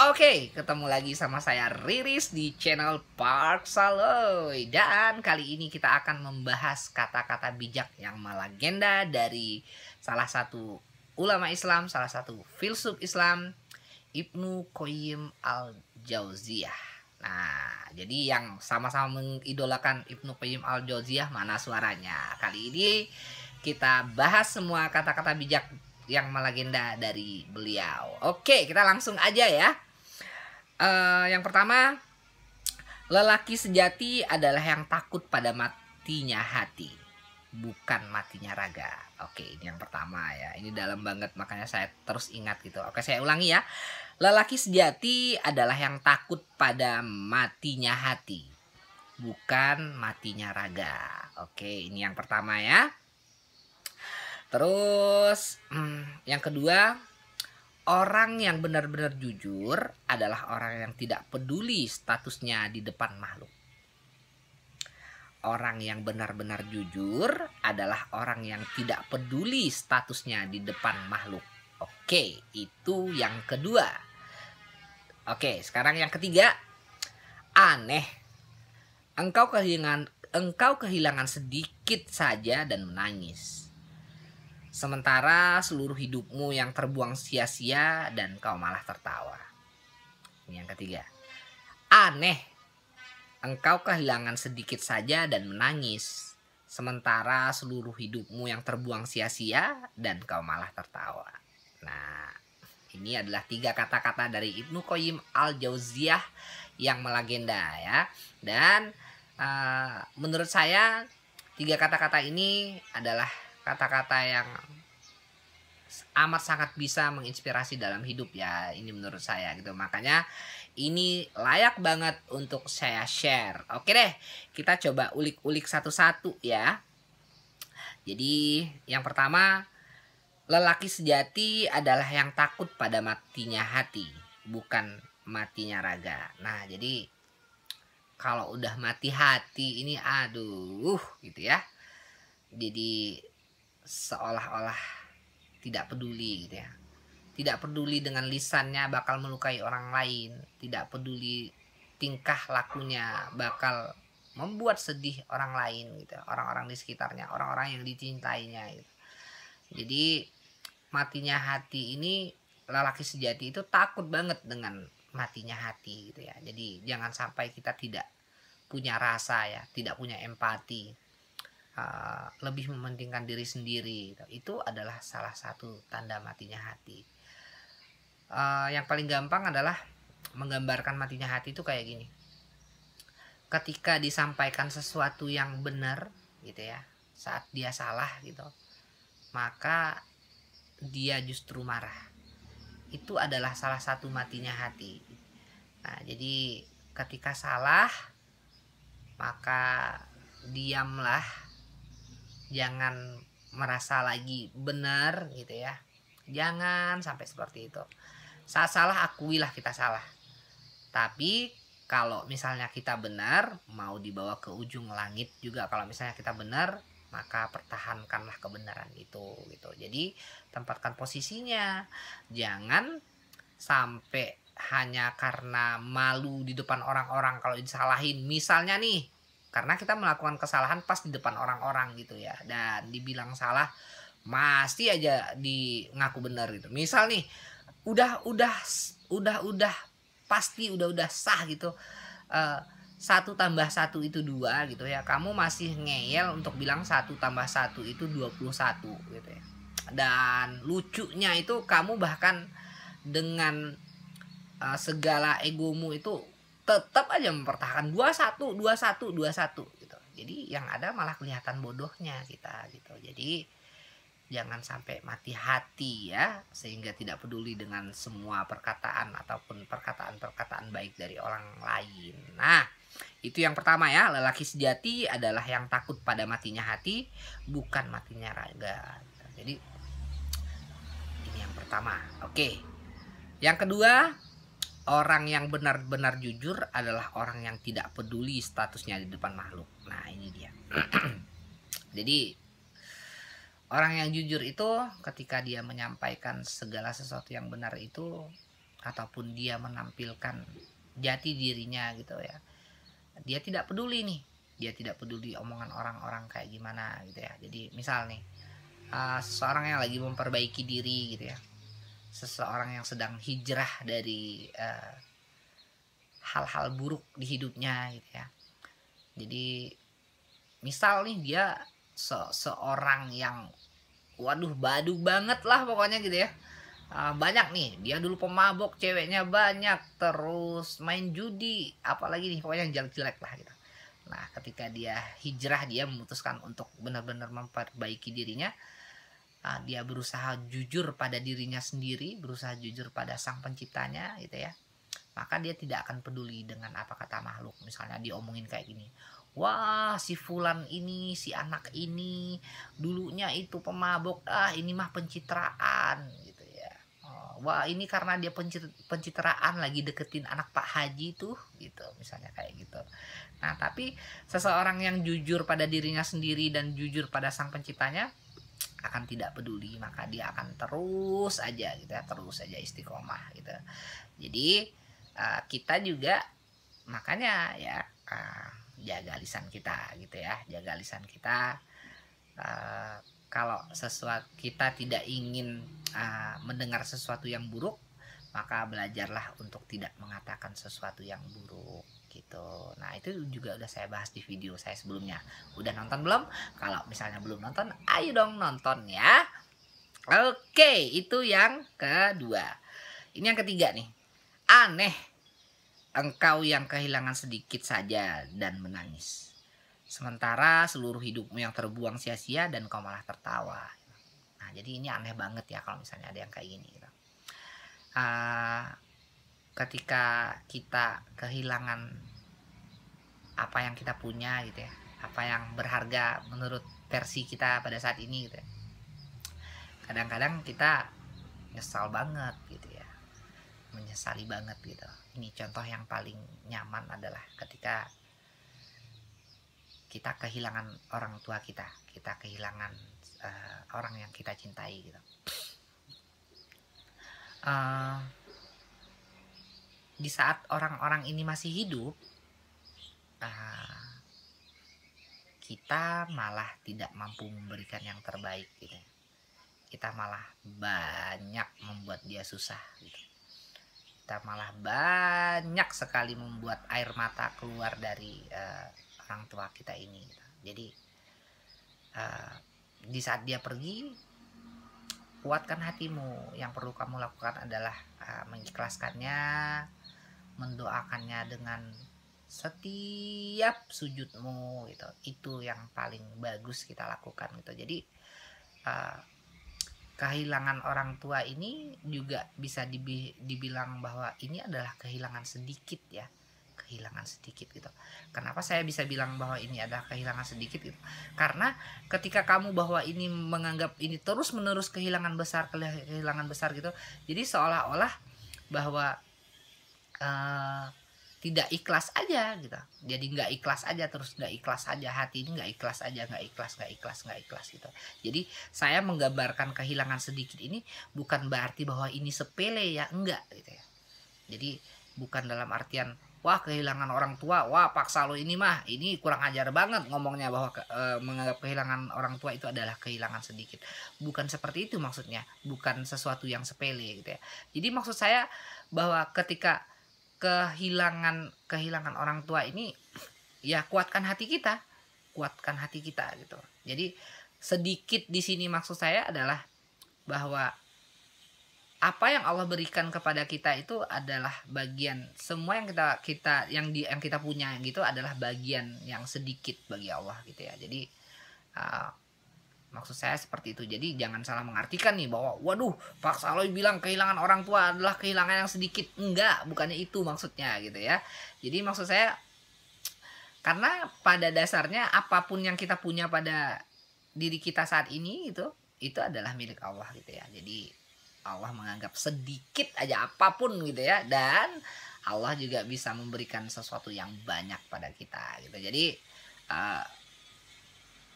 Oke, ketemu lagi sama saya Riris di channel Park Saloy. Dan kali ini kita akan membahas kata-kata bijak yang melegenda dari salah satu ulama Islam, salah satu filsuf Islam, Ibnu Qayyim al-Jauziyah. Nah, jadi yang sama-sama mengidolakan Ibnu Qayyim al-Jauziyah, mana suaranya? Kali ini kita bahas semua kata-kata bijak yang melegenda dari beliau. Oke, kita langsung aja ya. Yang pertama, lelaki sejati adalah yang takut pada matinya hati, bukan matinya raga. Oke, ini yang pertama ya. Ini dalam banget, makanya saya terus ingat gitu. Oke, saya ulangi ya. Lelaki sejati adalah yang takut pada matinya hati, bukan matinya raga. Oke, ini yang pertama ya. Terus yang kedua, orang yang benar-benar jujur adalah orang yang tidak peduli statusnya di depan makhluk. Orang yang benar-benar jujur adalah orang yang tidak peduli statusnya di depan makhluk. Oke, itu yang kedua. Oke, sekarang yang ketiga. Aneh. Engkau kehilangan sedikit saja dan menangis, sementara seluruh hidupmu yang terbuang sia-sia dan kau malah tertawa. Ini yang ketiga. Aneh. Engkau kehilangan sedikit saja dan menangis, sementara seluruh hidupmu yang terbuang sia-sia dan kau malah tertawa. Nah, ini adalah 3 kata-kata dari Ibnu Qayyim al-Jauziyah yang melegenda ya. Dan menurut saya 3 kata-kata ini adalah kata-kata yang amat sangat bisa menginspirasi dalam hidup ya, ini menurut saya gitu. Makanya ini layak banget untuk saya share. Oke deh, kita coba ulik-ulik satu-satu ya. Jadi yang pertama, lelaki sejati adalah yang takut pada matinya hati, bukan matinya raga. Nah, jadi kalau udah mati hati ini aduh gitu ya. Jadi seolah-olah tidak peduli gitu ya. Tidak peduli dengan lisannya bakal melukai orang lain, tidak peduli tingkah lakunya bakal membuat sedih orang lain gitu, orang-orang di sekitarnya, orang-orang yang dicintainya gitu. Jadi matinya hati ini, lelaki sejati itu takut banget dengan matinya hati gitu ya. Jadi jangan sampai kita tidak punya rasa ya, tidak punya empati, lebih mementingkan diri sendiri. Itu adalah salah satu tanda matinya hati. Yang paling gampang adalah menggambarkan matinya hati itu kayak gini. Ketika disampaikan sesuatu yang benar gitu ya, saat dia salah gitu, maka dia justru marah. Itu adalah salah satu matinya hati. Nah, jadi ketika salah, maka diamlah, jangan merasa lagi benar gitu ya. Jangan sampai seperti itu. Saat salah, akuilah kita salah. Tapi kalau misalnya kita benar, mau dibawa ke ujung langit juga. Kalau misalnya kita benar, maka pertahankanlah kebenaran itu gitu. Jadi tempatkan posisinya. Jangan sampai hanya karena malu di depan orang-orang kalau disalahin. Misalnya nih, karena kita melakukan kesalahan pas di depan orang-orang gitu ya, dan dibilang salah masih aja di ngaku benar gitu. Misal nih, udah pasti udah sah gitu, 1 tambah 1 itu 2 gitu ya, kamu masih ngeyel untuk bilang 1 tambah 1 itu 21 gitu ya. Dan lucunya itu kamu bahkan dengan segala egomu itu tetap aja mempertahankan 21 gitu. Jadi yang ada malah kelihatan bodohnya kita gitu. Jadi jangan sampai mati hati ya, sehingga tidak peduli dengan semua perkataan ataupun perkataan-perkataan baik dari orang lain. Nah, itu yang pertama ya, lelaki sejati adalah yang takut pada matinya hati, bukan matinya raga. Jadi ini yang pertama. Oke. Yang kedua, orang yang benar-benar jujur adalah orang yang tidak peduli statusnya di depan makhluk. Nah, ini dia. Jadi orang yang jujur itu ketika dia menyampaikan segala sesuatu yang benar itu ataupun dia menampilkan jati dirinya gitu ya, dia tidak peduli nih, dia tidak peduli omongan orang-orang kayak gimana gitu ya. Jadi misal nih, seseorang yang lagi memperbaiki diri gitu ya, seseorang yang sedang hijrah dari hal-hal buruk di hidupnya gitu ya. Jadi misal nih dia seorang yang waduh badug banget lah pokoknya gitu ya. Banyak nih, dia dulu pemabok, ceweknya banyak, terus main judi, apalagi nih pokoknya yang jelek-jelek lah gitu. Nah, ketika dia hijrah, dia memutuskan untuk benar-benar memperbaiki dirinya. Dia berusaha jujur pada dirinya sendiri, berusaha jujur pada sang penciptanya gitu ya. Maka dia tidak akan peduli dengan apa kata makhluk. Misalnya diomongin kayak gini, wah si fulan ini, si anak ini dulunya itu pemabok, ini mah pencitraan gitu ya. Wah ini karena dia pencitraan lagi deketin anak Pak Haji tuh gitu, misalnya kayak gitu. Nah tapi seseorang yang jujur pada dirinya sendiri dan jujur pada sang penciptanya akan tidak peduli, maka dia akan terus aja gitu ya, terus aja istiqomah gitu. Jadi kita juga makanya ya jaga lisan kita gitu ya, jaga lisan kita. Kalau sesuatu kita tidak ingin mendengar sesuatu yang buruk, maka belajarlah untuk tidak mengatakan sesuatu yang buruk gitu. Nah itu juga udah saya bahas di video saya sebelumnya. Udah nonton belum? Kalau misalnya belum nonton, ayo dong nonton ya. Oke, itu yang kedua. Ini yang ketiga nih. Aneh, engkau yang kehilangan sedikit saja dan menangis, sementara seluruh hidupmu yang terbuang sia-sia dan kau malah tertawa. Nah jadi ini aneh banget ya kalau misalnya ada yang kayak gini gitu. Ketika kita kehilangan apa yang kita punya gitu ya, apa yang berharga menurut versi kita pada saat ini gitu ya, kadang-kadang kita nyesal banget gitu ya, menyesali banget gitu. Ini contoh yang paling nyaman adalah ketika kita kehilangan orang tua kita kehilangan orang yang kita cintai gitu. Di saat orang-orang ini masih hidup, kita malah tidak mampu memberikan yang terbaik gitu. Kita malah banyak membuat dia susah gitu. Kita malah banyak sekali membuat air mata keluar dari orang tua kita ini gitu. Jadi di saat dia pergi, kuatkan hatimu. Yang perlu kamu lakukan adalah mengikhlaskannya, mendoakannya dengan setiap sujudmu gitu. Itu yang paling bagus kita lakukan gitu. Jadi kehilangan orang tua ini juga bisa dibilang bahwa ini adalah kehilangan sedikit ya, kehilangan sedikit gitu. Kenapa saya bisa bilang bahwa ini adalah kehilangan sedikit gitu? Karena ketika kamu bahwa ini menganggap ini terus menerus kehilangan besar gitu, jadi seolah-olah bahwa tidak ikhlas aja gitu. Jadi nggak ikhlas aja, terus nggak ikhlas aja, hati ini nggak ikhlas aja, nggak ikhlas gitu. Jadi saya menggambarkan kehilangan sedikit ini bukan berarti bahwa ini sepele ya, enggak gitu ya. Jadi bukan dalam artian wah kehilangan orang tua, wah paksa lo ini mah, ini kurang ajar banget ngomongnya bahwa menganggap kehilangan orang tua itu adalah kehilangan sedikit. Bukan seperti itu maksudnya, bukan sesuatu yang sepele gitu ya. Jadi maksud saya bahwa ketika kehilangan orang tua ini ya kuatkan hati kita gitu. Jadi sedikit di sini maksud saya adalah bahwa apa yang Allah berikan kepada kita itu adalah bagian, semua yang kita punya gitu adalah bagian yang sedikit bagi Allah gitu ya. Jadi maksud saya seperti itu. Jadi jangan salah mengartikan nih bahwa waduh Pak Saloy bilang kehilangan orang tua adalah kehilangan yang sedikit. Enggak, bukannya itu maksudnya gitu ya. Jadi maksud saya karena pada dasarnya apapun yang kita punya pada diri kita saat ini itu adalah milik Allah gitu ya. Jadi Allah menganggap sedikit aja apapun gitu ya, dan Allah juga bisa memberikan sesuatu yang banyak pada kita gitu. Jadi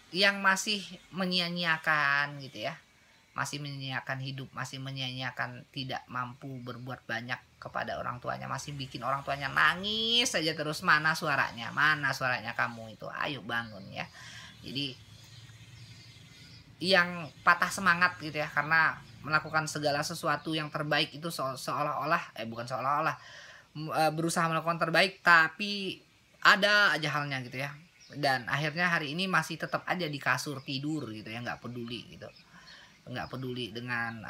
yang masih menyia-nyiakan gitu ya, masih menyia-nyiakan hidup, masih menyia-nyiakan tidak mampu berbuat banyak kepada orang tuanya, masih bikin orang tuanya nangis saja terus. Mana suaranya? Mana suaranya kamu itu? Ayo bangun ya. Jadi yang patah semangat gitu ya karena melakukan segala sesuatu yang terbaik itu seolah-olah bukan seolah-olah berusaha melakukan terbaik, tapi ada aja halnya gitu ya. Dan akhirnya hari ini masih tetap aja di kasur tidur gitu ya, nggak peduli gitu, nggak peduli dengan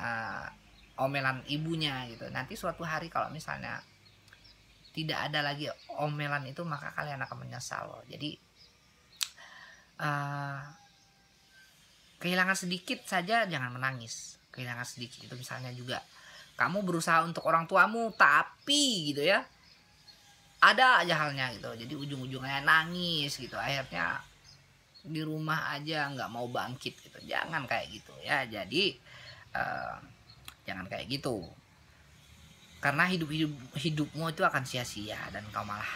omelan ibunya gitu. Nanti suatu hari kalau misalnya tidak ada lagi omelan itu, maka kalian akan menyesal loh. Jadi kehilangan sedikit saja jangan menangis. Kehilangan sedikit itu misalnya juga kamu berusaha untuk orang tuamu, tapi gitu ya ada aja halnya gitu, jadi ujung-ujungnya nangis gitu, akhirnya di rumah aja nggak mau bangkit gitu. Jangan kayak gitu ya. Jadi jangan kayak gitu, karena hidupmu itu akan sia-sia dan kau malah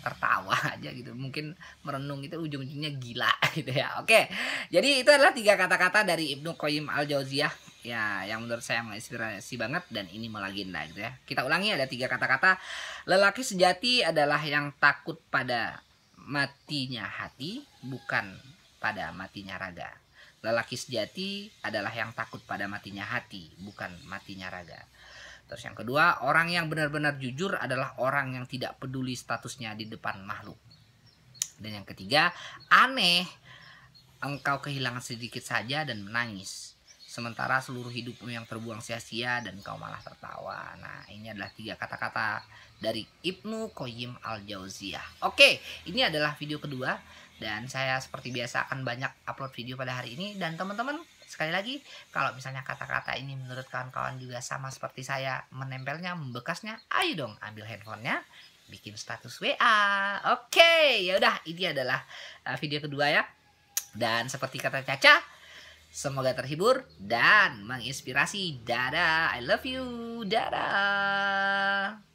tertawa aja gitu, mungkin merenung itu ujung-ujungnya gila gitu ya. Oke, jadi itu adalah 3 kata-kata dari Ibnu Qayyim al-Jauziyah ya, yang menurut saya menginspirasi banget dan ini melegenda gitu ya. Kita ulangi, ada 3 kata-kata. Lelaki sejati adalah yang takut pada matinya hati, bukan pada matinya raga. Lelaki sejati adalah yang takut pada matinya hati, bukan matinya raga. Terus yang kedua, orang yang benar-benar jujur adalah orang yang tidak peduli statusnya di depan makhluk. Dan yang ketiga, aneh engkau kehilangan sedikit saja dan menangis, sementara seluruh hidupmu yang terbuang sia-sia dan kau malah tertawa. Nah, ini adalah 3 kata-kata dari Ibnu Qayyim al-Jauziyah. Oke, ini adalah video kedua dan saya seperti biasa akan banyak upload video pada hari ini. Dan teman-teman, sekali lagi, kalau misalnya kata-kata ini menurut kawan-kawan juga sama seperti saya, menempelnya, membekasnya, ayo dong ambil handphonenya, bikin status WA. Oke, ya udah, ini adalah video kedua ya. Dan seperti kata Caca, semoga terhibur dan menginspirasi. Dadah, I love you. Dadah.